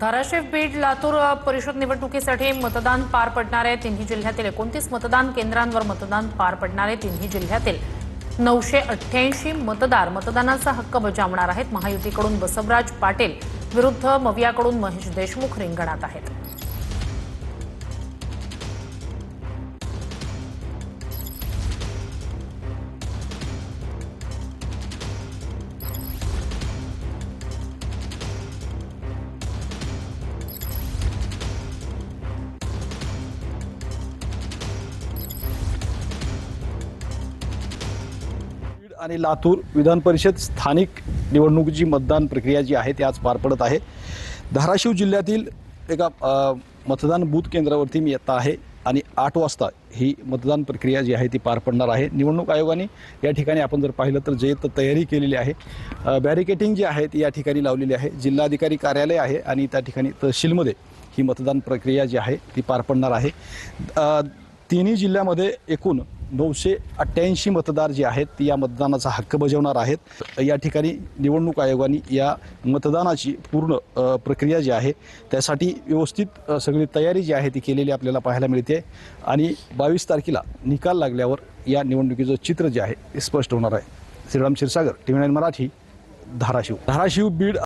धाराशिव, बीड, लातूर परिषद निवडणुकीसाठी मतदान पार पडणार आहे। तिन्ही जिल्ह्यातील 29 मतदान केंद्रांवर मतदान पार पडणार आहे। तिन्ही जिल्ह्यातील 988 मतदार मतदानाचा हक्क बजावणार आहेत। महायुतीकडून बसवराज पाटील विरुद्ध मवियाकडून महेश देशमुख रिंगणात आहेत। आणि लातूर विधान परिषद स्थानिक निवडणुकीची मतदान प्रक्रिया जी आहे ती आज पार पडत आहे। धाराशिव जिल्ह्यातील एका मतदान बूथ केंद्रावरती मी येत आहे आणि 8 वाजता ही मतदान प्रक्रिया जी आहे ती पार पडणार आहे। निवडणूक आयोगाने या ठिकाणी आपण जर पाहिलं तर जे तयारी केलेली आहे, बॅरिकेटिंग जी आहे ती या ठिकाणी लावलेली आहे। जिल्हाधिकारी कार्यालय आहे आणि त्या ठिकाणी तहसीलमध्ये ही मतदान प्रक्रिया जी आहे ती पार पडणार आहे। तिन्ही जिल्ह्यामध्ये एकूण 988 मतदार जे आहेत ती या मतदानाचा हक्क बजावणार आहेत। या ठिकाणी निवडणूक आयोगाने या मतदानाची पूर्ण प्रक्रिया जी आहे त्यासाठी व्यवस्थित सगळी तयारी जी आहे ती केलेली आपल्याला पाहायला मिळते आणि 22 तारखेला निकाल लागल्यावर या निवडणुकीचं चित्र जे आहे ते स्पष्ट होणार आहे। श्रीराम क्षीरसागर, TV9 मराठी, धाराशिव, बीड।